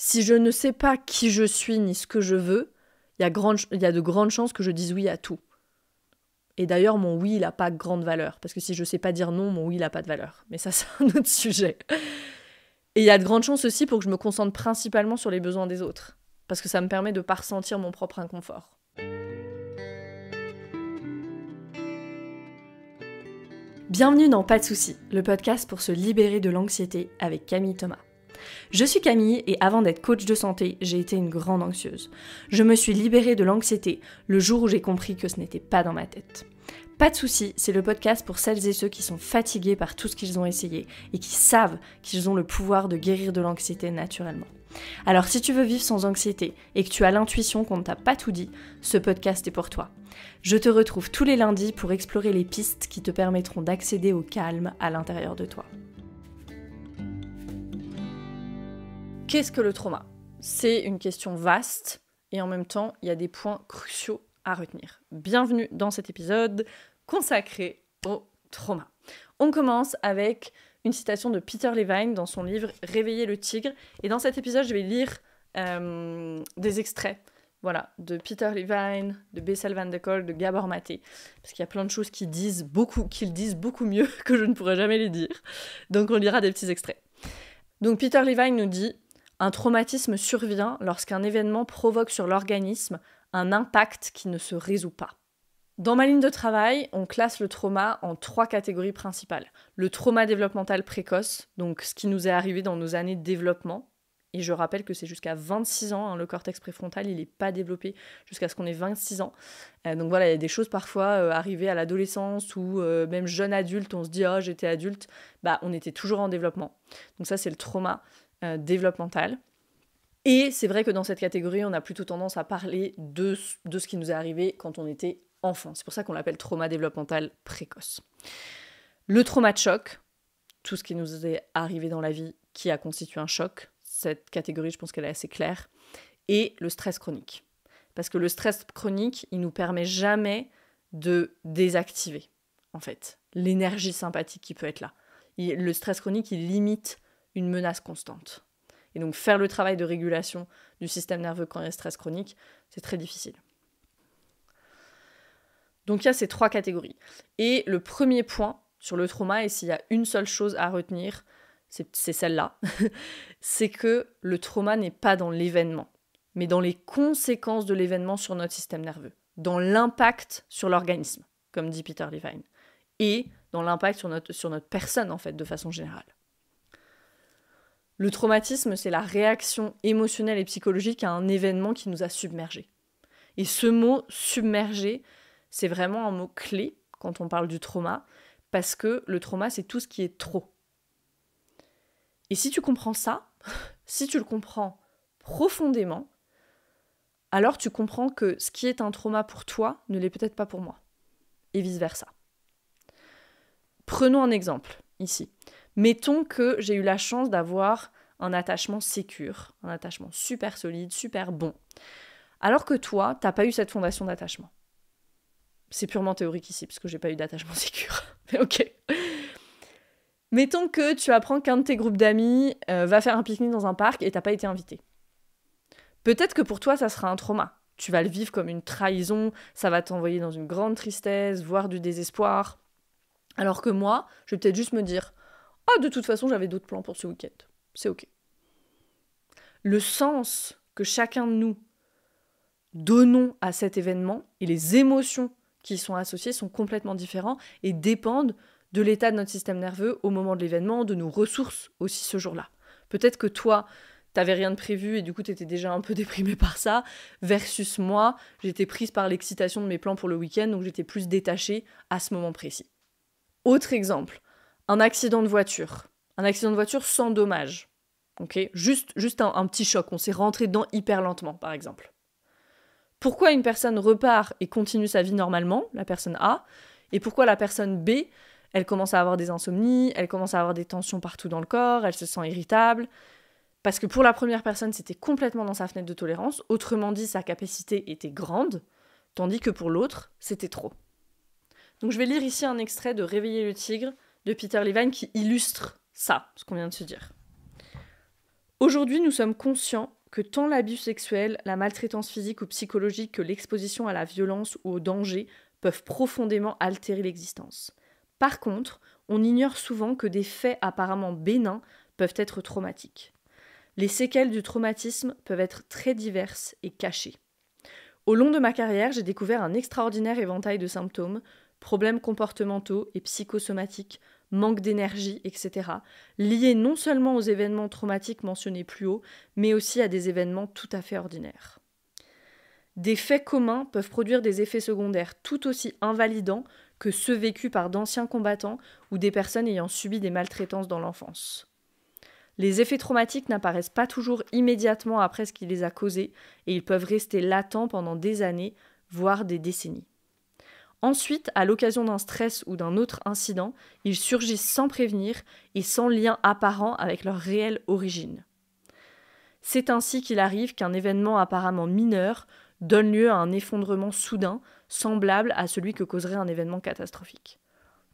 Si je ne sais pas qui je suis ni ce que je veux, il y a de grandes chances que je dise oui à tout. Et d'ailleurs, mon oui, il n'a pas grande valeur. Parce que si je ne sais pas dire non, mon oui, il n'a pas de valeur. Mais ça, c'est un autre sujet. Et il y a de grandes chances aussi pour que je me concentre principalement sur les besoins des autres. Parce que ça me permet de ne pas ressentir mon propre inconfort. Bienvenue dans Pas de soucis, le podcast pour se libérer de l'anxiété avec Camille Thomas. Je suis Camille et avant d'être coach de santé, j'ai été une grande anxieuse. Je me suis libérée de l'anxiété le jour où j'ai compris que ce n'était pas dans ma tête. Pas de soucis, c'est le podcast pour celles et ceux qui sont fatigués par tout ce qu'ils ont essayé et qui savent qu'ils ont le pouvoir de guérir de l'anxiété naturellement. Alors si tu veux vivre sans anxiété et que tu as l'intuition qu'on ne t'a pas tout dit, ce podcast est pour toi. Je te retrouve tous les lundis pour explorer les pistes qui te permettront d'accéder au calme à l'intérieur de toi. Qu'est-ce que le trauma ? C'est une question vaste et en même temps, il y a des points cruciaux à retenir. Bienvenue dans cet épisode consacré au trauma. On commence avec une citation de Peter Levine dans son livre « Réveiller le tigre ». Et dans cet épisode, je vais lire des extraits de Peter Levine, de Bessel van der Kolk, de Gabor Maté. Parce qu'il y a plein de choses qu'ils disent beaucoup mieux que je ne pourrais jamais les dire. Donc on lira des petits extraits. Donc Peter Levine nous dit « Un traumatisme survient lorsqu'un événement provoque sur l'organisme un impact qui ne se résout pas. » Dans ma ligne de travail, on classe le trauma en 3 catégories principales. Le trauma développemental précoce, donc ce qui nous est arrivé dans nos années de développement. Et je rappelle que c'est jusqu'à 26 ans, le cortex préfrontal, il n'est pas développé jusqu'à ce qu'on ait 26 ans. Donc voilà, il y a des choses parfois arrivées à l'adolescence ou même jeune adulte, on se dit « Oh, j'étais adulte », on était toujours en développement. Donc ça, c'est le trauma développemental. Et c'est vrai que dans cette catégorie, on a plutôt tendance à parler de ce qui nous est arrivé quand on était enfant. C'est pour ça qu'on l'appelle trauma développemental précoce. Le trauma de choc, tout ce qui nous est arrivé dans la vie qui a constitué un choc. Cette catégorie, je pense qu'elle est assez claire. Et le stress chronique. Parce que le stress chronique, il nous permet jamais de désactiver, en fait, l'énergie sympathique qui peut être là. Le stress chronique, il limite une menace constante. Et donc, faire le travail de régulation du système nerveux quand il y a stress chronique, c'est très difficile. Donc, il y a ces 3 catégories. Et le premier point sur le trauma, et s'il y a une seule chose à retenir, c'est celle-là, c'est que le trauma n'est pas dans l'événement, mais dans les conséquences de l'événement sur notre système nerveux, dans l'impact sur l'organisme, comme dit Peter Levine, et dans l'impact sur notre personne, en fait, de façon générale. Le traumatisme, c'est la réaction émotionnelle et psychologique à un événement qui nous a submergés. Et ce mot « submergé », c'est vraiment un mot clé quand on parle du trauma, parce que le trauma, c'est tout ce qui est trop. Et si tu comprends ça, si tu le comprends profondément, alors tu comprends que ce qui est un trauma pour toi ne l'est peut-être pas pour moi. Et vice-versa. Prenons un exemple, ici. Mettons que j'ai eu la chance d'avoir un attachement sécure, un attachement super solide, super bon. Alors que toi, t'as pas eu cette fondation d'attachement. C'est purement théorique ici, parce que j'ai pas eu d'attachement sécure. Mais ok. Mettons que tu apprends qu'un de tes groupes d'amis va faire un pique-nique dans un parc et t'as pas été invité. Peut-être que pour toi, ça sera un trauma. Tu vas le vivre comme une trahison, ça va t'envoyer dans une grande tristesse, voire du désespoir. Alors que moi, je vais peut-être juste me dire « Ah, de toute façon, j'avais d'autres plans pour ce week-end. C'est ok. » Le sens que chacun de nous donnons à cet événement et les émotions qui y sont associées sont complètement différents et dépendent de l'état de notre système nerveux au moment de l'événement, de nos ressources aussi ce jour-là. Peut-être que toi, t'avais rien de prévu et du coup t'étais déjà un peu déprimé par ça, versus moi, j'étais prise par l'excitation de mes plans pour le week-end, donc j'étais plus détachée à ce moment précis. Autre exemple, un accident de voiture. Un accident de voiture sans dommage. Okay, juste un petit choc, on s'est rentré dedans hyper lentement, par exemple. Pourquoi une personne repart et continue sa vie normalement, la personne A, et pourquoi la personne B, elle commence à avoir des insomnies, elle commence à avoir des tensions partout dans le corps, elle se sent irritable. Parce que pour la première personne, c'était complètement dans sa fenêtre de tolérance, autrement dit, sa capacité était grande, tandis que pour l'autre, c'était trop. Donc je vais lire ici un extrait de Réveiller le tigre de Peter Levine qui illustre ça, ce qu'on vient de se dire. Aujourd'hui, nous sommes conscients que tant l'abus sexuel, la maltraitance physique ou psychologique que l'exposition à la violence ou au danger peuvent profondément altérer l'existence. Par contre, on ignore souvent que des faits apparemment bénins peuvent être traumatiques. Les séquelles du traumatisme peuvent être très diverses et cachées. Au long de ma carrière, j'ai découvert un extraordinaire éventail de symptômes, problèmes comportementaux et psychosomatiques, manque d'énergie, etc., liés non seulement aux événements traumatiques mentionnés plus haut, mais aussi à des événements tout à fait ordinaires. Des faits communs peuvent produire des effets secondaires tout aussi invalidants que ceux vécus par d'anciens combattants ou des personnes ayant subi des maltraitances dans l'enfance. Les effets traumatiques n'apparaissent pas toujours immédiatement après ce qui les a causés et ils peuvent rester latents pendant des années, voire des décennies. Ensuite, à l'occasion d'un stress ou d'un autre incident, ils surgissent sans prévenir et sans lien apparent avec leur réelle origine. C'est ainsi qu'il arrive qu'un événement apparemment mineur donne lieu à un effondrement soudain, semblable à celui que causerait un événement catastrophique.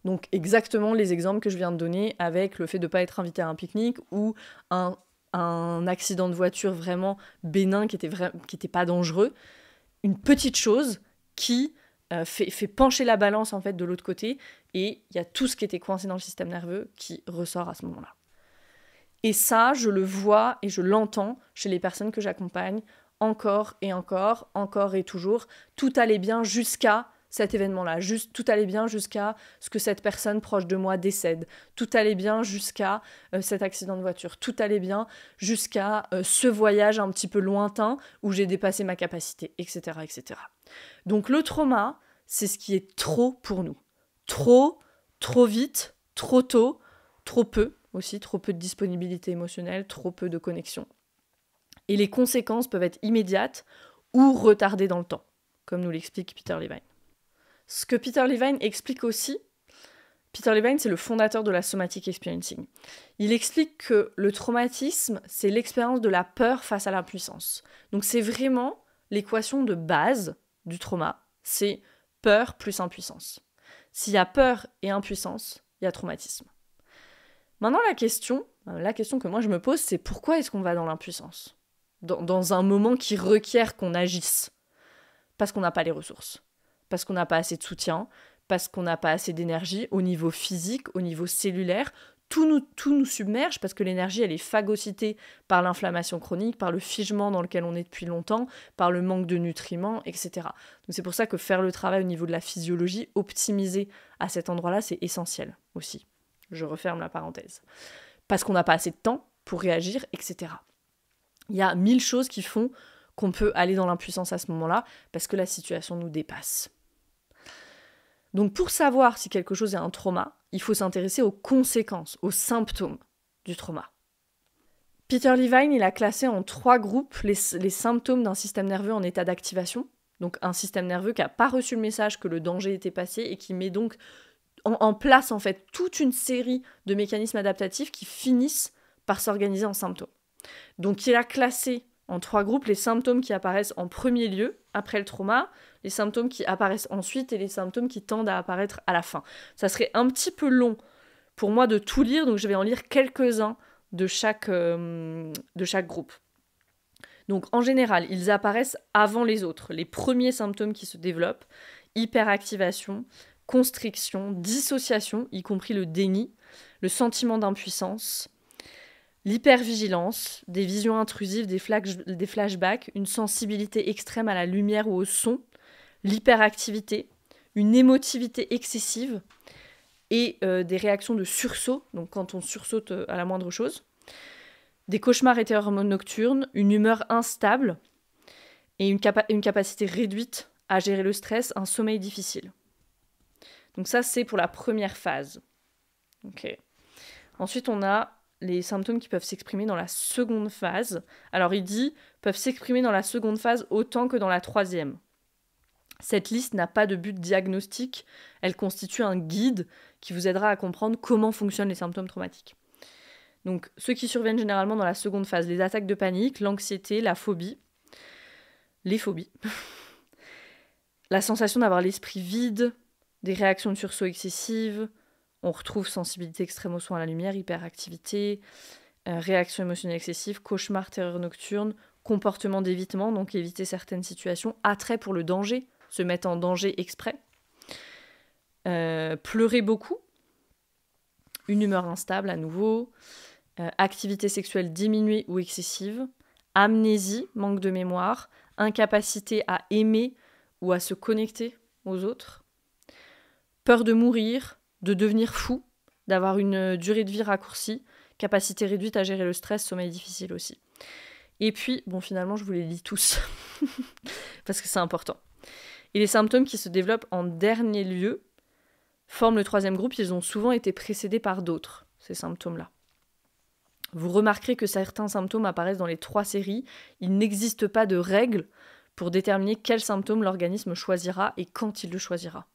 Donc exactement les exemples que je viens de donner avec le fait de ne pas être invité à un pique-nique ou un accident de voiture vraiment bénin qui était pas dangereux. Une petite chose qui fait pencher la balance en fait de l'autre côté et il y a tout ce qui était coincé dans le système nerveux qui ressort à ce moment-là. Et ça, je le vois et je l'entends chez les personnes que j'accompagne encore et toujours. Tout allait bien jusqu'à cet événement-là. Tout allait bien jusqu'à ce que cette personne proche de moi décède. Tout allait bien jusqu'à cet accident de voiture. Tout allait bien jusqu'à ce voyage un petit peu lointain où j'ai dépassé ma capacité, etc., etc. Donc le trauma, c'est ce qui est trop pour nous. Trop vite, trop tôt, trop peu aussi, trop peu de disponibilité émotionnelle, trop peu de connexion. Et les conséquences peuvent être immédiates ou retardées dans le temps, comme nous l'explique Peter Levine. Ce que Peter Levine explique aussi, Peter Levine, c'est le fondateur de la Somatic Experiencing. Il explique que le traumatisme, c'est l'expérience de la peur face à l'impuissance. Donc c'est vraiment l'équation de base du trauma, c'est peur plus impuissance. S'il y a peur et impuissance, il y a traumatisme. Maintenant, la question que moi je me pose, c'est pourquoi est-ce qu'on va dans l'impuissance ? Dans un moment qui requiert qu'on agisse. Parce qu'on n'a pas les ressources. Parce qu'on n'a pas assez de soutien, parce qu'on n'a pas assez d'énergie au niveau physique, au niveau cellulaire. Tout nous submerge parce que l'énergie, elle est phagocytée par l'inflammation chronique, par le figement dans lequel on est depuis longtemps, par le manque de nutriments, etc. Donc c'est pour ça que faire le travail au niveau de la physiologie, optimiser à cet endroit-là, c'est essentiel aussi. Je referme la parenthèse. Parce qu'on n'a pas assez de temps pour réagir, etc. Il y a 1000 choses qui font qu'on peut aller dans l'impuissance à ce moment-là, parce que la situation nous dépasse. Donc pour savoir si quelque chose est un trauma, il faut s'intéresser aux conséquences, aux symptômes du trauma. Peter Levine, il a classé en 3 groupes les symptômes d'un système nerveux en état d'activation, donc un système nerveux qui n'a pas reçu le message que le danger était passé et qui met donc en place en fait toute une série de mécanismes adaptatifs qui finissent par s'organiser en symptômes. Donc il a classé en 3 groupes les symptômes qui apparaissent en premier lieu, après le trauma, les symptômes qui apparaissent ensuite et les symptômes qui tendent à apparaître à la fin. Ça serait un petit peu long pour moi de tout lire, donc je vais en lire quelques-uns de chaque groupe. Donc en général, ils apparaissent avant les autres. Les premiers symptômes qui se développent, hyperactivation, constriction, dissociation, y compris le déni, le sentiment d'impuissance, l'hypervigilance, des visions intrusives, des flashbacks, une sensibilité extrême à la lumière ou au son, l'hyperactivité, une émotivité excessive et des réactions de sursaut, donc quand on sursaute à la moindre chose, des cauchemars et terreurs nocturnes, une humeur instable et une capacité réduite à gérer le stress, un sommeil difficile. Donc ça, c'est pour la première phase. Okay. Ensuite, on a les symptômes qui peuvent s'exprimer dans la seconde phase. Alors, il dit peuvent s'exprimer dans la seconde phase autant que dans la troisième. Cette liste n'a pas de but diagnostique. Elle constitue un guide qui vous aidera à comprendre comment fonctionnent les symptômes traumatiques. Donc, ceux qui surviennent généralement dans la seconde phase, les attaques de panique, l'anxiété, la phobie, les phobies, la sensation d'avoir l'esprit vide, des réactions de sursaut excessives, on retrouve sensibilité extrême au son, à la lumière, hyperactivité, réaction émotionnelle excessive, cauchemar, terreur nocturne, comportement d'évitement, donc éviter certaines situations, attrait pour le danger, se mettre en danger exprès, pleurer beaucoup, une humeur instable à nouveau, activité sexuelle diminuée ou excessive, amnésie, manque de mémoire, incapacité à aimer ou à se connecter aux autres, peur de mourir, de devenir fou, d'avoir une durée de vie raccourcie, capacité réduite à gérer le stress, sommeil difficile aussi. Et puis, bon, finalement, je vous les lis tous, parce que c'est important. Et les symptômes qui se développent en dernier lieu forment le troisième groupe, ils ont souvent été précédés par d'autres, ces symptômes-là. Vous remarquerez que certains symptômes apparaissent dans les 3 séries. Il n'existe pas de règle pour déterminer quel symptôme l'organisme choisira et quand il le choisira.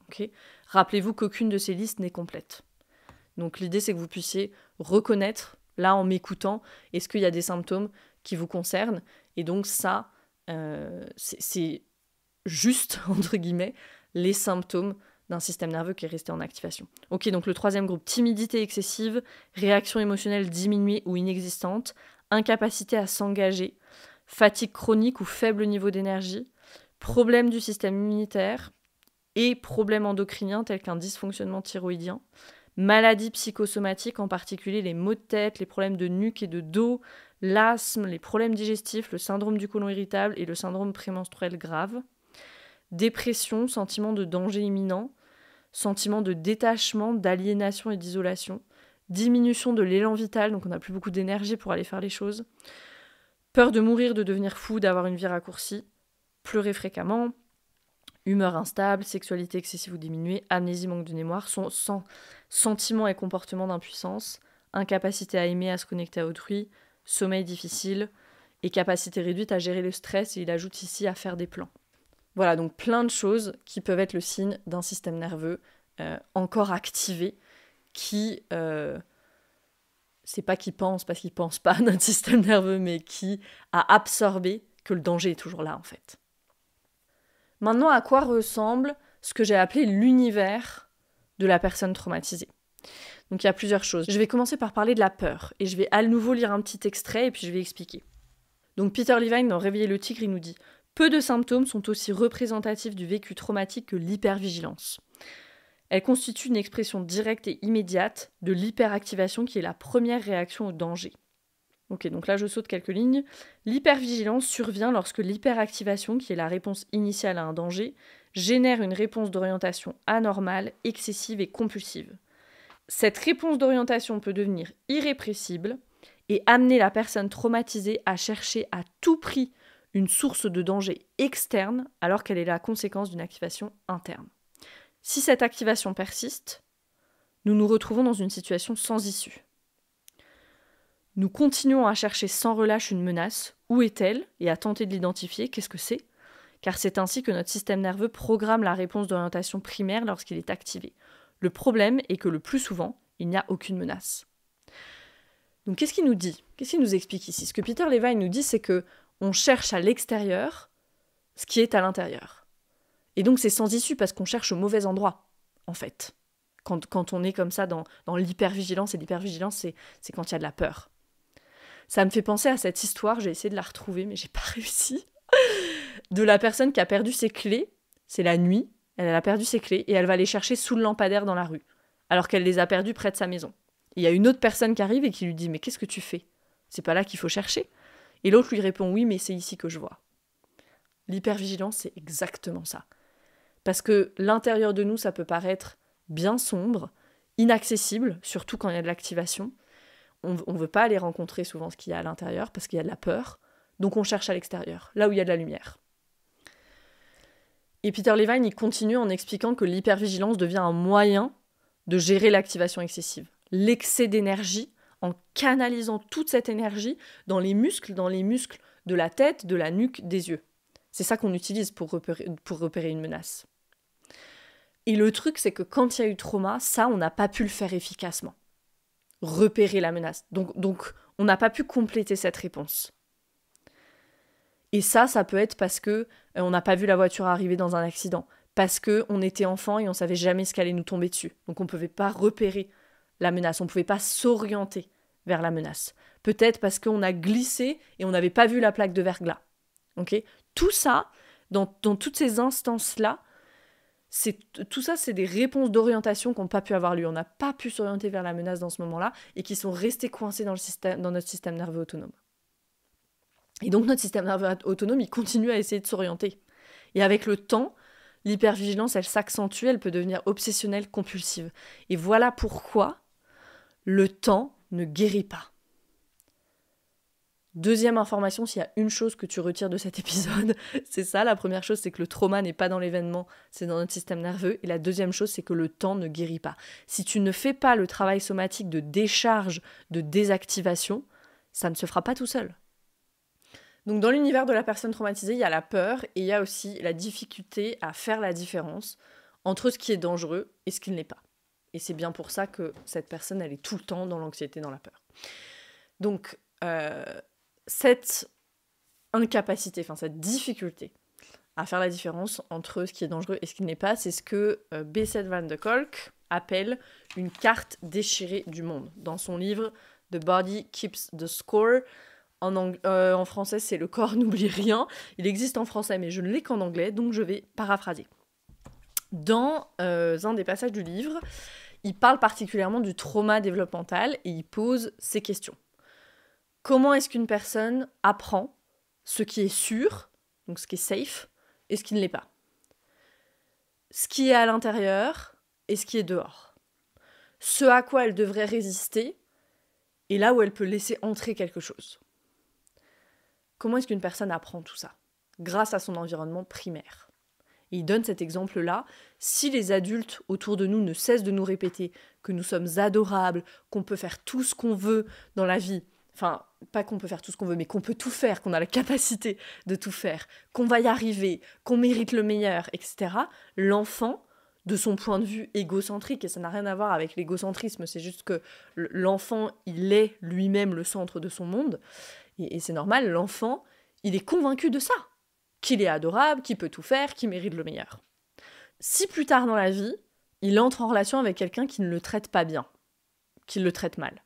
Okay ? Rappelez-vous qu'aucune de ces listes n'est complète. Donc l'idée, c'est que vous puissiez reconnaître, là en m'écoutant, est-ce qu'il y a des symptômes qui vous concernent. Et donc ça, c'est juste, entre guillemets, les symptômes d'un système nerveux qui est resté en activation. Ok, donc le troisième groupe, timidité excessive, réaction émotionnelle diminuée ou inexistante, incapacité à s'engager, fatigue chronique ou faible niveau d'énergie, problème du système immunitaire et problèmes endocriniens tels qu'un dysfonctionnement thyroïdien, maladies psychosomatiques, en particulier les maux de tête, les problèmes de nuque et de dos, l'asthme, les problèmes digestifs, le syndrome du côlon irritable et le syndrome prémenstruel grave, dépression, sentiment de danger imminent, sentiment de détachement, d'aliénation et d'isolation, diminution de l'élan vital, donc on n'a plus beaucoup d'énergie pour aller faire les choses, peur de mourir, de devenir fou, d'avoir une vie raccourcie, pleurer fréquemment, humeur instable, sexualité excessive ou diminuée, amnésie, manque de mémoire, sentiments et comportements d'impuissance, incapacité à aimer, à se connecter à autrui, sommeil difficile et capacité réduite à gérer le stress, et il ajoute ici à faire des plans. Voilà, donc plein de choses qui peuvent être le signe d'un système nerveux encore activé, qui, c'est pas qu'il pense, parce qu'il pense pas notre système nerveux, mais qui a absorbé que le danger est toujours là en fait. Maintenant, à quoi ressemble ce que j'ai appelé l'univers de la personne traumatisée ? Donc il y a plusieurs choses. Je vais commencer par parler de la peur, et je vais à nouveau lire un petit extrait, et puis je vais expliquer. Donc Peter Levine, dans Réveiller le tigre, il nous dit « Peu de symptômes sont aussi représentatifs du vécu traumatique que l'hypervigilance. Elle constitue une expression directe et immédiate de l'hyperactivation qui est la première réaction au danger. » Ok, donc là je saute quelques lignes. L'hypervigilance survient lorsque l'hyperactivation, qui est la réponse initiale à un danger, génère une réponse d'orientation anormale, excessive et compulsive. Cette réponse d'orientation peut devenir irrépressible et amener la personne traumatisée à chercher à tout prix une source de danger externe alors qu'elle est la conséquence d'une activation interne. Si cette activation persiste, nous nous retrouvons dans une situation sans issue. Nous continuons à chercher sans relâche une menace, où est-elle, et à tenter de l'identifier, qu'est-ce que c'est ? Car c'est ainsi que notre système nerveux programme la réponse d'orientation primaire lorsqu'il est activé. Le problème est que le plus souvent, il n'y a aucune menace. Donc qu'est-ce qu'il nous dit ? Qu'est-ce qu'il nous explique ici ? Ce que Peter Levine nous dit, c'est que on cherche à l'extérieur ce qui est à l'intérieur. Et donc c'est sans issue parce qu'on cherche au mauvais endroit, en fait. Quand on est comme ça dans l'hypervigilance, et l'hypervigilance, c'est quand il y a de la peur. Ça me fait penser à cette histoire, j'ai essayé de la retrouver, mais j'ai pas réussi, de la personne qui a perdu ses clés, c'est la nuit, elle a perdu ses clés, et elle va les chercher sous le lampadaire dans la rue, alors qu'elle les a perdues près de sa maison. Il y a une autre personne qui arrive et qui lui dit « Mais qu'est-ce que tu fais ? C'est pas là qu'il faut chercher ?» Et l'autre lui répond « Oui, mais c'est ici que je vois. » L'hypervigilance, c'est exactement ça. Parce que l'intérieur de nous, ça peut paraître bien sombre, inaccessible, surtout quand il y a de l'activation. On ne veut pas aller rencontrer souvent ce qu'il y a à l'intérieur parce qu'il y a de la peur. Donc on cherche à l'extérieur, là où il y a de la lumière. Et Peter Levine, il continue en expliquant que l'hypervigilance devient un moyen de gérer l'activation excessive. L'excès d'énergie, en canalisant toute cette énergie dans les muscles de la tête, de la nuque, des yeux. C'est ça qu'on utilise pour repérer une menace. Et le truc, c'est que quand il y a eu trauma, ça, on n'a pas pu le faire efficacement. Repérer la menace. Donc on n'a pas pu compléter cette réponse. Et ça peut être parce que on n'a pas vu la voiture arriver dans un accident, parce qu'on était enfant et on savait jamais ce qu'allait nous tomber dessus. Donc on ne pouvait pas repérer la menace, on ne pouvait pas s'orienter vers la menace. Peut-être parce qu'on a glissé et on n'avait pas vu la plaque de verglas. Okay, tout ça, dans toutes ces instances-là, tout ça, c'est des réponses d'orientation qui n'ont pas pu avoir lieu. On n'a pas pu s'orienter vers la menace dans ce moment-là et qui sont restés coincés dans notre système nerveux autonome. Et donc notre système nerveux autonome, il continue à essayer de s'orienter. Et avec le temps, l'hypervigilance, elle s'accentue, elle peut devenir obsessionnelle, compulsive. Et voilà pourquoi le temps ne guérit pas. Deuxième information, s'il y a une chose que tu retires de cet épisode, c'est ça. La première chose, c'est que le trauma n'est pas dans l'événement, c'est dans notre système nerveux. Et la deuxième chose, c'est que le temps ne guérit pas. Si tu ne fais pas le travail somatique de décharge, de désactivation, ça ne se fera pas tout seul. Donc dans l'univers de la personne traumatisée, il y a la peur et il y a aussi la difficulté à faire la différence entre ce qui est dangereux et ce qui ne l'est pas. Et c'est bien pour ça que cette personne, elle est tout le temps dans l'anxiété, dans la peur. Donc, cette incapacité, cette difficulté à faire la différence entre ce qui est dangereux et ce qui ne l'est pas, c'est ce que Bessel van der Kolk appelle une carte déchirée du monde. Dans son livre « The Body Keeps the Score », en français, c'est « Le corps n'oublie rien ». Il existe en français, mais je ne l'ai qu'en anglais, donc je vais paraphraser. Dans un des passages du livre, il parle particulièrement du trauma développemental et il pose ces questions. Comment est-ce qu'une personne apprend ce qui est sûr, donc ce qui est safe, et ce qui ne l'est pas? Ce qui est à l'intérieur et ce qui est dehors. Ce à quoi elle devrait résister et là où elle peut laisser entrer quelque chose. Comment est-ce qu'une personne apprend tout ça? Grâce à son environnement primaire. Et il donne cet exemple-là. Si les adultes autour de nous ne cessent de nous répéter que nous sommes adorables, qu'on peut faire tout ce qu'on veut dans la vie, enfin, pas qu'on peut faire tout ce qu'on veut, mais qu'on peut tout faire, qu'on a la capacité de tout faire, qu'on va y arriver, qu'on mérite le meilleur, etc. L'enfant, de son point de vue égocentrique, et ça n'a rien à voir avec l'égocentrisme, c'est juste que l'enfant, il est lui-même le centre de son monde, et c'est normal, l'enfant, il est convaincu de ça, qu'il est adorable, qu'il peut tout faire, qu'il mérite le meilleur. Si plus tard dans la vie, il entre en relation avec quelqu'un qui ne le traite pas bien, qui le traite mal,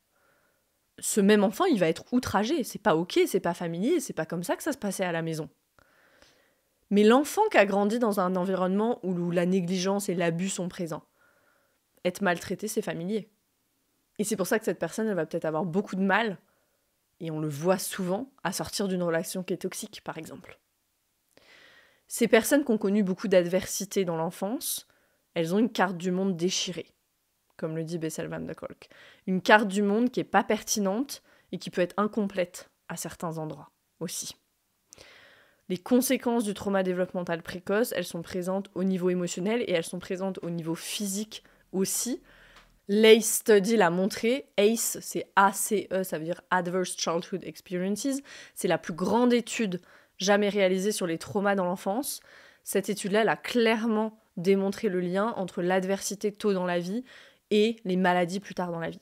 ce même enfant, il va être outragé. C'est pas ok, c'est pas familier, c'est pas comme ça que ça se passait à la maison. Mais l'enfant qui a grandi dans un environnement où la négligence et l'abus sont présents, être maltraité, c'est familier. Et c'est pour ça que cette personne, elle va peut-être avoir beaucoup de mal, et on le voit souvent, à sortir d'une relation qui est toxique, par exemple. Ces personnes qui ont connu beaucoup d'adversité dans l'enfance, elles ont une carte du monde déchirée, comme le dit Bessel van der Kolk. Une carte du monde qui n'est pas pertinente et qui peut être incomplète à certains endroits aussi. Les conséquences du trauma développemental précoce, elles sont présentes au niveau émotionnel et elles sont présentes au niveau physique aussi. L'ACE Study l'a montré. ACE, c'est ACE, ça veut dire Adverse Childhood Experiences. C'est la plus grande étude jamais réalisée sur les traumas dans l'enfance. Cette étude-là, elle a clairement démontré le lien entre l'adversité tôt dans la vie et les maladies plus tard dans la vie.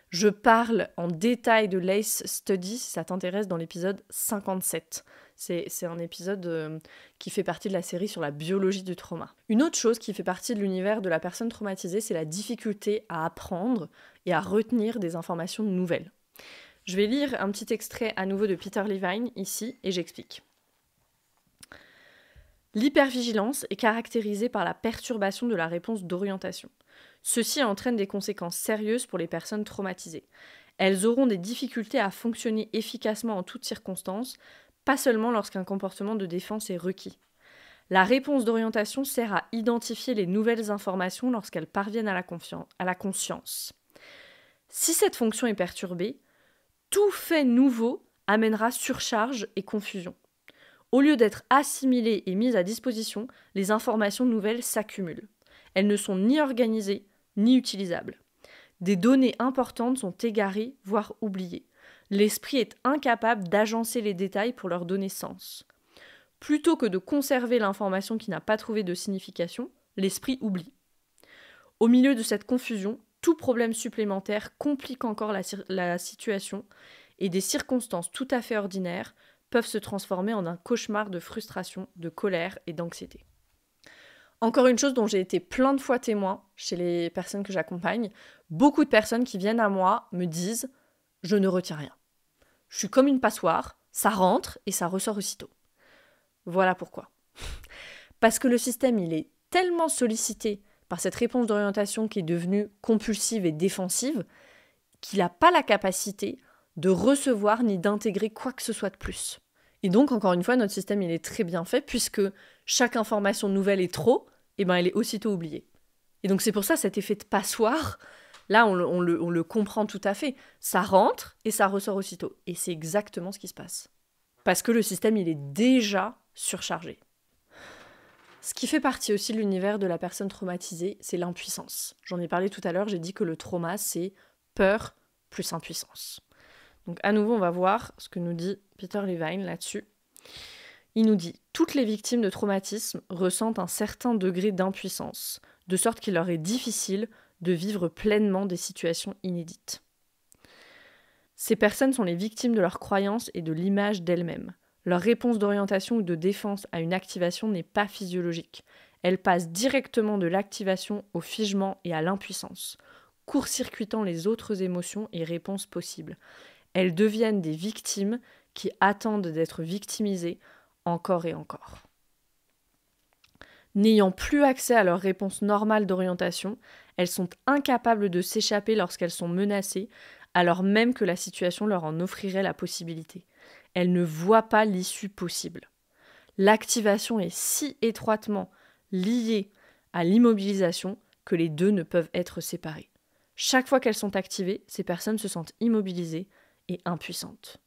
Je parle en détail de l'ACE Study, si ça t'intéresse, dans l'épisode 57. C'est un épisode qui fait partie de la série sur la biologie du trauma. Une autre chose qui fait partie de l'univers de la personne traumatisée, c'est la difficulté à apprendre et à retenir des informations nouvelles. Je vais lire un petit extrait à nouveau de Peter Levine ici, et j'explique. L'hypervigilance est caractérisée par la perturbation de la réponse d'orientation. Ceci entraîne des conséquences sérieuses pour les personnes traumatisées. Elles auront des difficultés à fonctionner efficacement en toutes circonstances, pas seulement lorsqu'un comportement de défense est requis. La réponse d'orientation sert à identifier les nouvelles informations lorsqu'elles parviennent à la conscience. Si cette fonction est perturbée, tout fait nouveau amènera surcharge et confusion. Au lieu d'être assimilées et mises à disposition, les informations nouvelles s'accumulent. Elles ne sont ni organisées, ni utilisables. Des données importantes sont égarées, voire oubliées. L'esprit est incapable d'agencer les détails pour leur donner sens. Plutôt que de conserver l'information qui n'a pas trouvé de signification, l'esprit oublie. Au milieu de cette confusion, tout problème supplémentaire complique encore la situation et des circonstances tout à fait ordinaires peuvent se transformer en un cauchemar de frustration, de colère et d'anxiété. Encore une chose dont j'ai été plein de fois témoin chez les personnes que j'accompagne, beaucoup de personnes qui viennent à moi me disent je ne retiens rien. Je suis comme une passoire, ça rentre et ça ressort aussitôt. Voilà pourquoi. Parce que le système, il est tellement sollicité par cette réponse d'orientation qui est devenue compulsive et défensive qu'il n'a pas la capacité de recevoir ni d'intégrer quoi que ce soit de plus. Et donc, encore une fois, notre système, il est très bien fait puisque chaque information nouvelle est trop, et ben elle est aussitôt oubliée. Et donc, c'est pour ça cet effet de passoire, là, on le comprend tout à fait. Ça rentre et ça ressort aussitôt. Et c'est exactement ce qui se passe. Parce que le système, il est déjà surchargé. Ce qui fait partie aussi de l'univers de la personne traumatisée, c'est l'impuissance. J'en ai parlé tout à l'heure, j'ai dit que le trauma, c'est peur plus impuissance. Donc à nouveau, on va voir ce que nous dit Peter Levine là-dessus. Il nous dit « Toutes les victimes de traumatisme ressentent un certain degré d'impuissance, de sorte qu'il leur est difficile de vivre pleinement des situations inédites. Ces personnes sont les victimes de leurs croyances et de l'image d'elles-mêmes. Leur réponse d'orientation ou de défense à une activation n'est pas physiologique. Elle passe directement de l'activation au figement et à l'impuissance, court-circuitant les autres émotions et réponses possibles. Elles deviennent des victimes qui attendent d'être victimisées encore et encore. N'ayant plus accès à leur réponse normale d'orientation, elles sont incapables de s'échapper lorsqu'elles sont menacées, alors même que la situation leur en offrirait la possibilité. Elles ne voient pas l'issue possible. L'activation est si étroitement liée à l'immobilisation que les deux ne peuvent être séparés. Chaque fois qu'elles sont activées, ces personnes se sentent immobilisées et impuissantes.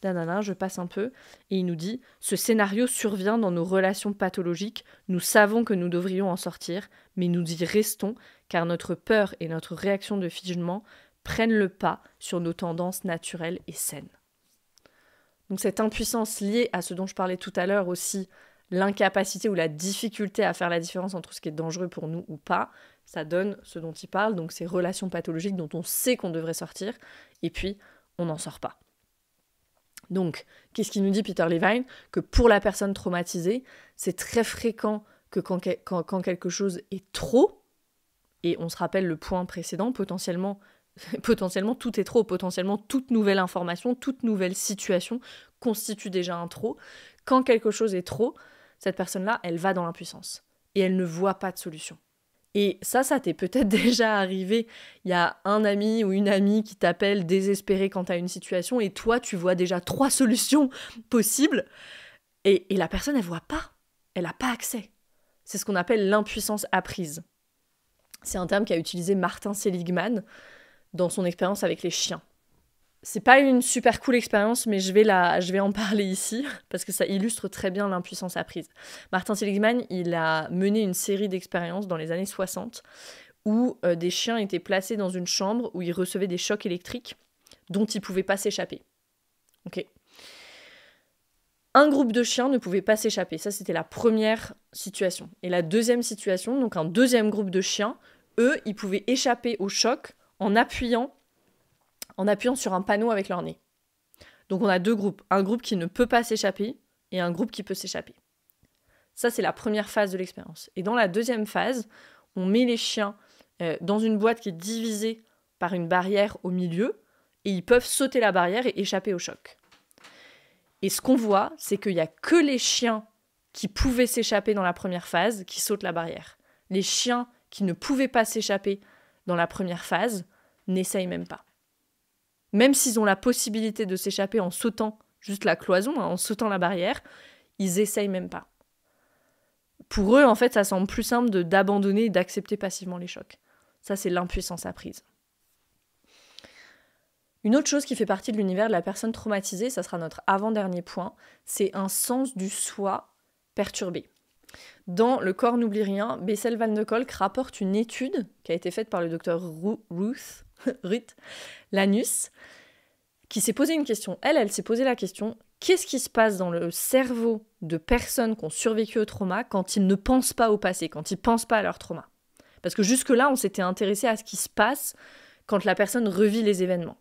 Je passe un peu, et il nous dit « Ce scénario survient dans nos relations pathologiques, nous savons que nous devrions en sortir, mais nous y restons car notre peur et notre réaction de figement prennent le pas sur nos tendances naturelles et saines. » Donc cette impuissance liée à ce dont je parlais tout à l'heure aussi, l'incapacité ou la difficulté à faire la différence entre ce qui est dangereux pour nous ou pas, ça donne ce dont il parle, donc ces relations pathologiques dont on sait qu'on devrait sortir, et puis on n'en sort pas. Donc, qu'est-ce qu'il nous dit Peter Levine ? Que pour la personne traumatisée, c'est très fréquent que quand quelque chose est trop, et on se rappelle le point précédent, potentiellement tout est trop, potentiellement toute nouvelle information, toute nouvelle situation constitue déjà un trop. Quand quelque chose est trop, cette personne-là, elle va dans l'impuissance et elle ne voit pas de solution. Et ça t'est peut-être déjà arrivé. Il y a un ami ou une amie qui t'appelle désespéré quand t'as une situation et toi, tu vois déjà 3 solutions possibles et la personne, elle voit pas. Elle n'a pas accès. C'est ce qu'on appelle l'impuissance apprise. C'est un terme qu'a utilisé Martin Seligman dans son expérience avec les chiens. C'est pas une super cool expérience, mais je vais en parler ici, parce que ça illustre très bien l'impuissance apprise. Martin Seligman, il a mené une série d'expériences dans les années 60, où des chiens étaient placés dans une chambre où ils recevaient des chocs électriques dont ils ne pouvaient pas s'échapper. Okay. Un groupe de chiens ne pouvait pas s'échapper, ça c'était la première situation. Et la deuxième situation, donc un deuxième groupe de chiens, eux, ils pouvaient échapper au choc en appuyant sur un panneau avec leur nez. Donc on a 2 groupes. Un groupe qui ne peut pas s'échapper et un groupe qui peut s'échapper. Ça, c'est la première phase de l'expérience. Et dans la deuxième phase, on met les chiens dans une boîte qui est divisée par une barrière au milieu et ils peuvent sauter la barrière et échapper au choc. Et ce qu'on voit, c'est qu'il n'y a que les chiens qui pouvaient s'échapper dans la première phase qui sautent la barrière. Les chiens qui ne pouvaient pas s'échapper dans la première phase n'essayent même pas. Même s'ils ont la possibilité de s'échapper en sautant juste la cloison, en sautant la barrière, ils essayent même pas. Pour eux, en fait, ça semble plus simple d'abandonner et d'accepter passivement les chocs. Ça, c'est l'impuissance apprise. Une autre chose qui fait partie de l'univers de la personne traumatisée, ça sera notre avant-dernier point, c'est un sens du soi perturbé. Dans Le corps n'oublie rien, Bessel van de Kolk rapporte une étude qui a été faite par le docteur Ruth Lanus, qui s'est posé une question. Elle s'est posé la question, qu'est-ce qui se passe dans le cerveau de personnes qui ont survécu au trauma quand ils ne pensent pas au passé, quand ils ne pensent pas à leur trauma ? Parce que jusque-là, on s'était intéressé à ce qui se passe quand la personne revit les événements.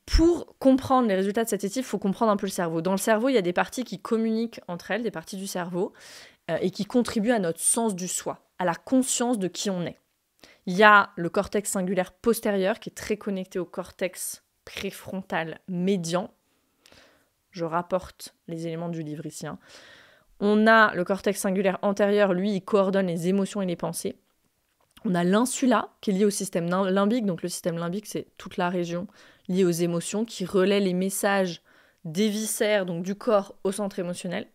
Pour comprendre les résultats de cette étude, il faut comprendre un peu le cerveau. Dans le cerveau, il y a des parties qui communiquent entre elles, des parties du cerveau, et qui contribuent à notre sens du soi, à la conscience de qui on est. Il y a le cortex singulaire postérieur qui est très connecté au cortex préfrontal médian. Je rapporte les éléments du livre ici. On a le cortex singulaire antérieur, lui, il coordonne les émotions et les pensées. On a l'insula, qui est lié au système limbique. Donc le système limbique, c'est toute la région liée aux émotions, qui relaie les messages des viscères, donc du corps, au centre émotionnel.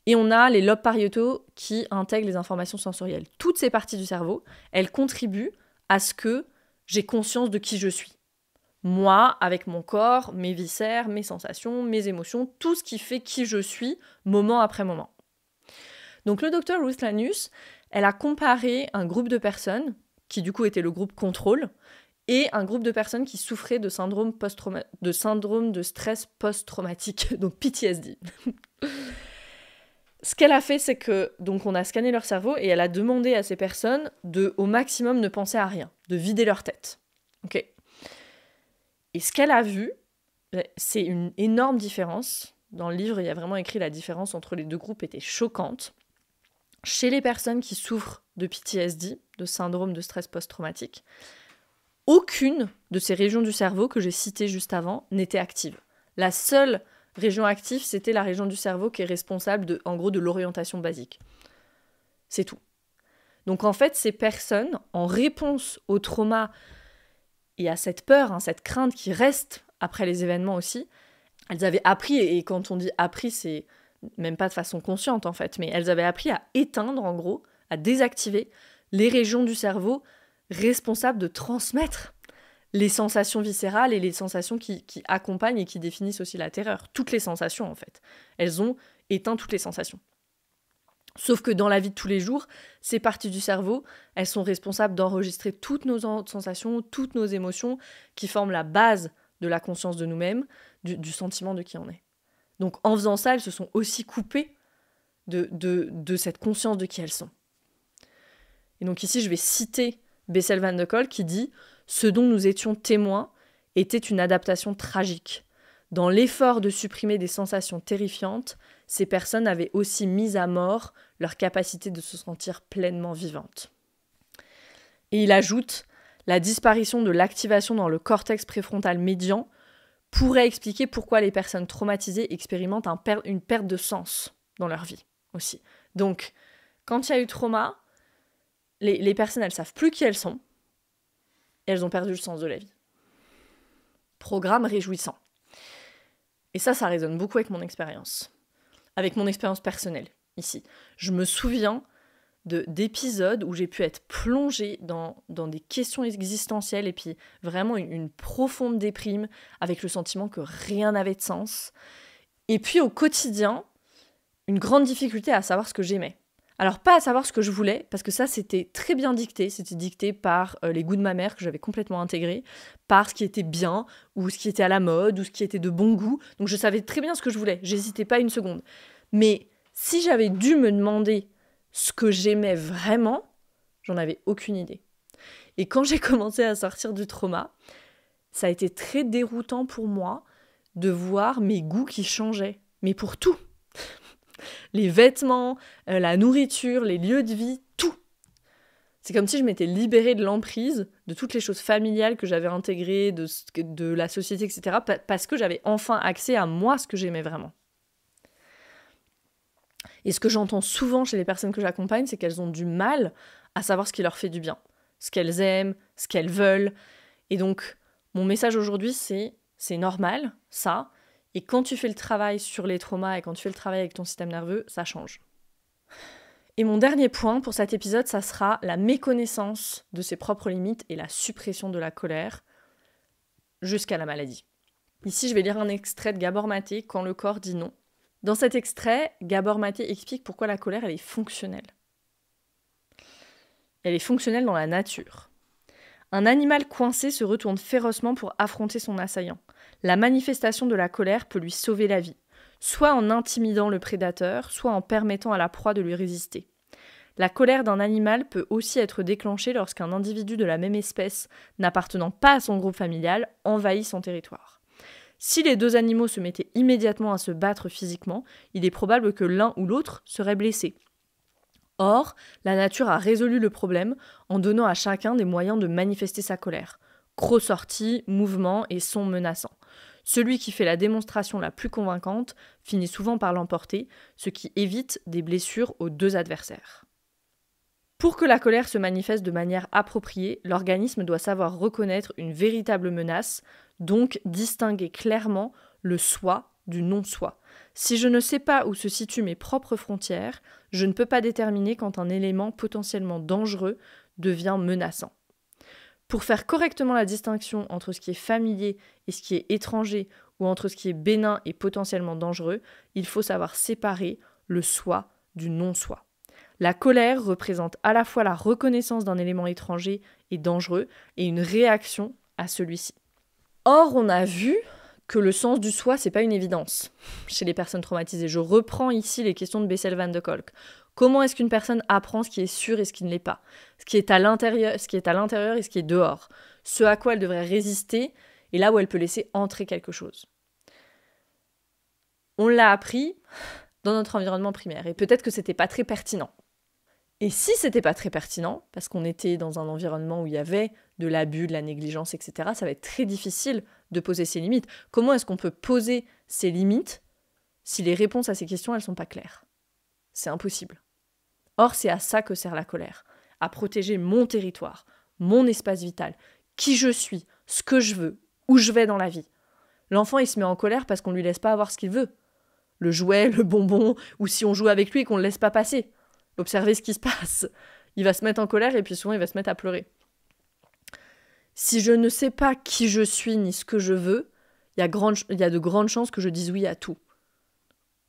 Et on a les lobes pariétaux qui intègrent les informations sensorielles. Toutes ces parties du cerveau, elles contribuent à ce que j'ai conscience de qui je suis. Moi, avec mon corps, mes viscères, mes sensations, mes émotions, tout ce qui fait qui je suis, moment après moment. Donc le docteur Ruth Lanius, elle a comparé un groupe de personnes, qui du coup était le groupe contrôle, et un groupe de personnes qui souffraient de syndrome de stress post-traumatique, donc PTSD. Ce qu'elle a fait, c'est que donc on a scanné leur cerveau et elle a demandé à ces personnes de, au maximum, ne penser à rien, de vider leur tête. Ok. Et ce qu'elle a vu, c'est une énorme différence. Dans le livre, il y a vraiment écrit la différence entre les deux groupes était choquante. Chez les personnes qui souffrent de PTSD, de syndrome de stress post-traumatique, aucune de ces régions du cerveau que j'ai citées juste avant n'était active. La seule région active, c'était la région du cerveau qui est responsable de l'orientation basique. C'est tout. Donc en fait, ces personnes, en réponse au trauma et à cette peur, cette crainte qui reste après les événements aussi, elles avaient appris, et quand on dit appris, c'est même pas de façon consciente en fait, mais elles avaient appris à éteindre en gros, à désactiver les régions du cerveau responsables de transmettre les sensations viscérales et les sensations qui accompagnent et qui définissent aussi la terreur. Toutes les sensations, en fait. Elles ont éteint toutes les sensations. Sauf que dans la vie de tous les jours, ces parties du cerveau, elles sont responsables d'enregistrer toutes nos sensations, toutes nos émotions, qui forment la base de la conscience de nous-mêmes, du sentiment de qui on est. Donc en faisant ça, elles se sont aussi coupées de cette conscience de qui elles sont. Et donc ici, je vais citer Bessel van de Kolk qui dit « Ce dont nous étions témoins était une adaptation tragique. Dans l'effort de supprimer des sensations terrifiantes, ces personnes avaient aussi mis à mort leur capacité de se sentir pleinement vivantes. » Et il ajoute « La disparition de l'activation dans le cortex préfrontal médian pourrait expliquer pourquoi les personnes traumatisées expérimentent une perte de sens dans leur vie aussi. » Donc, quand il y a eu trauma, les personnes, elles savent plus qui elles sont, et elles ont perdu le sens de la vie. Programme réjouissant. Et ça résonne beaucoup avec mon expérience. Avec mon expérience personnelle, ici. Je me souviens d'épisodes où j'ai pu être plongée dans des questions existentielles et puis vraiment une profonde déprime avec le sentiment que rien n'avait de sens. Et puis au quotidien, une grande difficulté à savoir ce que j'aimais. Alors pas à savoir ce que je voulais, parce que ça c'était très bien dicté, c'était dicté par les goûts de ma mère que j'avais complètement intégrés, par ce qui était bien, ou ce qui était à la mode, ou ce qui était de bon goût, donc je savais très bien ce que je voulais, j'hésitais pas une seconde. Mais si j'avais dû me demander ce que j'aimais vraiment, j'en avais aucune idée. Et quand j'ai commencé à sortir du trauma, ça a été très déroutant pour moi de voir mes goûts qui changeaient, mais pour tout. Les vêtements, la nourriture, les lieux de vie, tout. C'est comme si je m'étais libérée de l'emprise de toutes les choses familiales que j'avais intégrées, de la société, etc. Parce que j'avais enfin accès à moi, ce que j'aimais vraiment. Et ce que j'entends souvent chez les personnes que j'accompagne, c'est qu'elles ont du mal à savoir ce qui leur fait du bien, ce qu'elles aiment, ce qu'elles veulent. Et donc, mon message aujourd'hui, c'est normal, ça. Et quand tu fais le travail sur les traumas et quand tu fais le travail avec ton système nerveux, ça change. Et mon dernier point pour cet épisode, ça sera la méconnaissance de ses propres limites et la suppression de la colère jusqu'à la maladie. Ici, je vais lire un extrait de Gabor Maté, Quand le corps dit non. Dans cet extrait, Gabor Maté explique pourquoi la colère, elle est fonctionnelle. Elle est fonctionnelle dans la nature. Un animal coincé se retourne férocement pour affronter son assaillant. La manifestation de la colère peut lui sauver la vie, soit en intimidant le prédateur, soit en permettant à la proie de lui résister. La colère d'un animal peut aussi être déclenchée lorsqu'un individu de la même espèce, n'appartenant pas à son groupe familial, envahit son territoire. Si les deux animaux se mettaient immédiatement à se battre physiquement, il est probable que l'un ou l'autre serait blessé. Or, la nature a résolu le problème en donnant à chacun des moyens de manifester sa colère. Crocs sortis, mouvements et sons menaçants. Celui qui fait la démonstration la plus convaincante finit souvent par l'emporter, ce qui évite des blessures aux deux adversaires. Pour que la colère se manifeste de manière appropriée, l'organisme doit savoir reconnaître une véritable menace, donc distinguer clairement le soi du non-soi. Si je ne sais pas où se situent mes propres frontières, je ne peux pas déterminer quand un élément potentiellement dangereux devient menaçant. Pour faire correctement la distinction entre ce qui est familier et ce qui est étranger, ou entre ce qui est bénin et potentiellement dangereux, il faut savoir séparer le soi du non-soi. La colère représente à la fois la reconnaissance d'un élément étranger et dangereux et une réaction à celui-ci. Or, on a vu que le sens du soi, c'est pas une évidence chez les personnes traumatisées. Je reprends ici les questions de Bessel-van de Kolk. Comment est-ce qu'une personne apprend ce qui est sûr et ce qui ne l'est pas? Ce qui est à l'intérieur et ce qui est dehors. Ce à quoi elle devrait résister et là où elle peut laisser entrer quelque chose. On l'a appris dans notre environnement primaire et peut-être que c'était pas très pertinent. Et si c'était pas très pertinent, parce qu'on était dans un environnement où il y avait de l'abus, de la négligence, etc., ça va être très difficile de poser ses limites. Comment est-ce qu'on peut poser ses limites si les réponses à ces questions, elles sont pas claires? C'est impossible. Or, c'est à ça que sert la colère, à protéger mon territoire, mon espace vital, qui je suis, ce que je veux, où je vais dans la vie. L'enfant, il se met en colère parce qu'on lui laisse pas avoir ce qu'il veut. Le jouet, le bonbon, ou si on joue avec lui et qu'on le laisse pas passer. Observez ce qui se passe. Il va se mettre en colère et puis souvent il va se mettre à pleurer. Si je ne sais pas qui je suis ni ce que je veux, il y a de grandes chances que je dise oui à tout.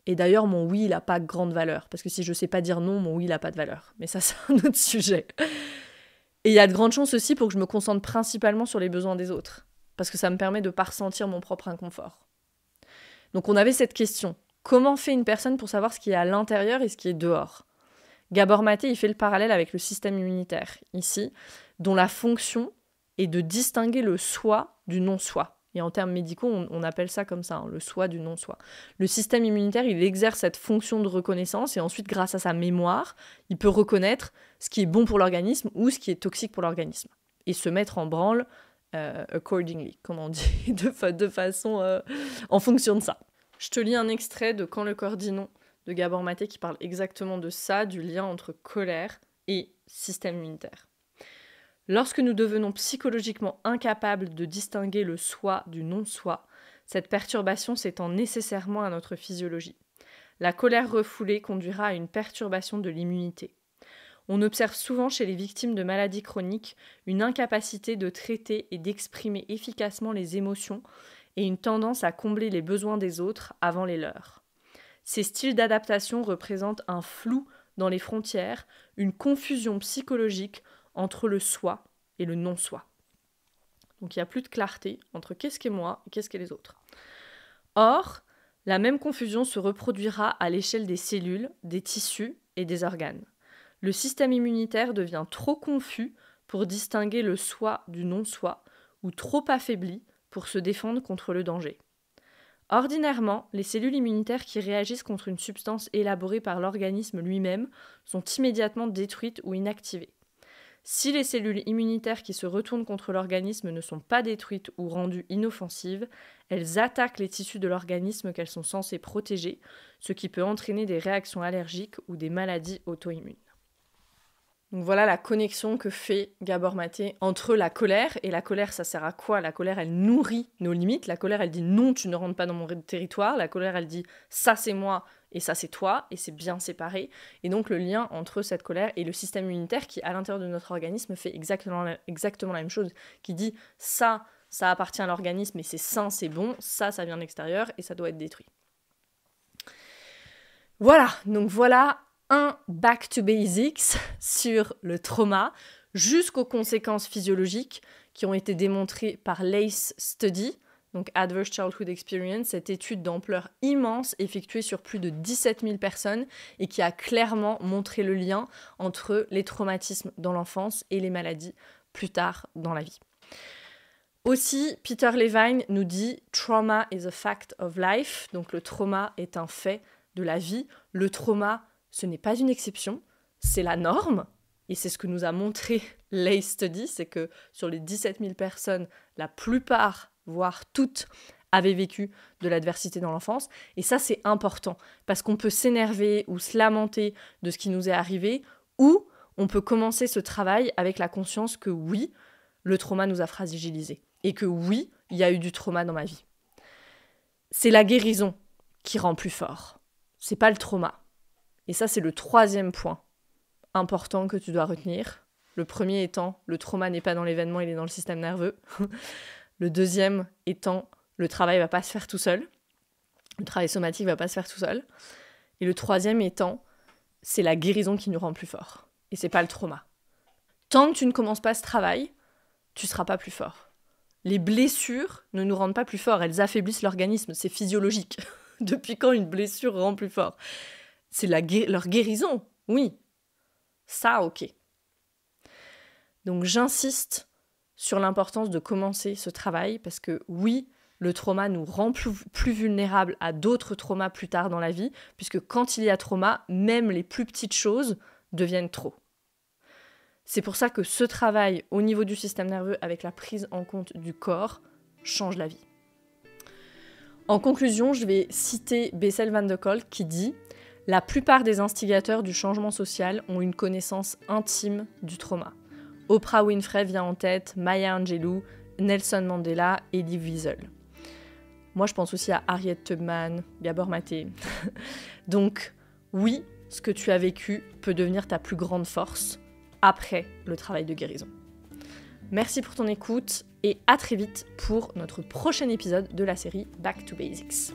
Et d'ailleurs, mon oui, il n'a pas grande valeur. Parce que si je ne sais pas dire non, mon oui, il n'a pas de valeur. Mais ça, c'est un autre sujet. Et il y a de grandes chances aussi pour que je me concentre principalement sur les besoins des autres. Parce que ça me permet de ne pas ressentir mon propre inconfort. Donc on avait cette question. Comment fait une personne pour savoir ce qui est à l'intérieur et ce qui est dehors ? Gabor Maté, il fait le parallèle avec le système immunitaire, ici, dont la fonction est de distinguer le soi du non-soi. Et en termes médicaux, on appelle ça comme ça, le soi du non-soi. Le système immunitaire, il exerce cette fonction de reconnaissance et ensuite, grâce à sa mémoire, il peut reconnaître ce qui est bon pour l'organisme ou ce qui est toxique pour l'organisme. Et se mettre en branle accordingly, comme on dit, de façon en fonction de ça. Je te lis un extrait de Quand le corps dit non de Gabor Maté qui parle exactement de ça, du lien entre colère et système immunitaire. Lorsque nous devenons psychologiquement incapables de distinguer le soi du non-soi, cette perturbation s'étend nécessairement à notre physiologie. La colère refoulée conduira à une perturbation de l'immunité. On observe souvent chez les victimes de maladies chroniques une incapacité de traiter et d'exprimer efficacement les émotions et une tendance à combler les besoins des autres avant les leurs. Ces styles d'adaptation représentent un flou dans les frontières, une confusion psychologique entre le soi et le non-soi. Donc il n'y a plus de clarté entre qu'est-ce qu'est moi et qu'est-ce qu'est les autres. Or, la même confusion se reproduira à l'échelle des cellules, des tissus et des organes. Le système immunitaire devient trop confus pour distinguer le soi du non-soi ou trop affaibli pour se défendre contre le danger. Ordinairement, les cellules immunitaires qui réagissent contre une substance élaborée par l'organisme lui-même sont immédiatement détruites ou inactivées. Si les cellules immunitaires qui se retournent contre l'organisme ne sont pas détruites ou rendues inoffensives, elles attaquent les tissus de l'organisme qu'elles sont censées protéger, ce qui peut entraîner des réactions allergiques ou des maladies auto-immunes. Donc voilà la connexion que fait Gabor Maté entre la colère, et la colère ça sert à quoi? La colère elle nourrit nos limites, la colère elle dit non tu ne rentres pas dans mon territoire, la colère elle dit ça c'est moi et ça c'est toi, et c'est bien séparé, et donc le lien entre cette colère et le système immunitaire qui à l'intérieur de notre organisme fait exactement la même chose, qui dit ça appartient à l'organisme et c'est sain, c'est bon, ça vient de l'extérieur et ça doit être détruit. Voilà, donc voilà un back to basics sur le trauma jusqu'aux conséquences physiologiques qui ont été démontrées par l'ACE Study, donc Adverse Childhood Experience, cette étude d'ampleur immense effectuée sur plus de 17 000 personnes et qui a clairement montré le lien entre les traumatismes dans l'enfance et les maladies plus tard dans la vie. Aussi, Peter Levine nous dit « Trauma is a fact of life », donc le trauma est un fait de la vie. Le trauma, ce n'est pas une exception, c'est la norme, et c'est ce que nous a montré Lay Study, c'est que sur les 17 000 personnes, la plupart, voire toutes, avaient vécu de l'adversité dans l'enfance. Et ça, c'est important, parce qu'on peut s'énerver ou se lamenter de ce qui nous est arrivé, ou on peut commencer ce travail avec la conscience que oui, le trauma nous a fragilisés, et que oui, il y a eu du trauma dans ma vie. C'est la guérison qui rend plus fort. C'est pas le trauma. Et ça, c'est le 3e point important que tu dois retenir. Le premier étant, le trauma n'est pas dans l'événement, il est dans le système nerveux. Le 2e étant, le travail va pas se faire tout seul. Le travail somatique va pas se faire tout seul. Et le 3e étant, c'est la guérison qui nous rend plus fort. Et c'est pas le trauma. Tant que tu ne commences pas ce travail, tu seras pas plus fort. Les blessures ne nous rendent pas plus forts, elles affaiblissent l'organisme, c'est physiologique. Depuis quand une blessure rend plus fort ? C'est leur guérison, oui. Ça, ok. Donc j'insiste sur l'importance de commencer ce travail parce que oui, le trauma nous rend plus vulnérables à d'autres traumas plus tard dans la vie, puisque quand il y a trauma, même les plus petites choses deviennent trop. C'est pour ça que ce travail au niveau du système nerveux avec la prise en compte du corps change la vie. En conclusion, je vais citer Bessel van de Kolk qui dit « La plupart des instigateurs du changement social ont une connaissance intime du trauma. Oprah Winfrey vient en tête, Maya Angelou, Nelson Mandela, Elie Wiesel. Moi, je pense aussi à Harriet Tubman, Gabor Maté. Donc, oui, ce que tu as vécu peut devenir ta plus grande force après le travail de guérison. Merci pour ton écoute et à très vite pour notre prochain épisode de la série Back to Basics.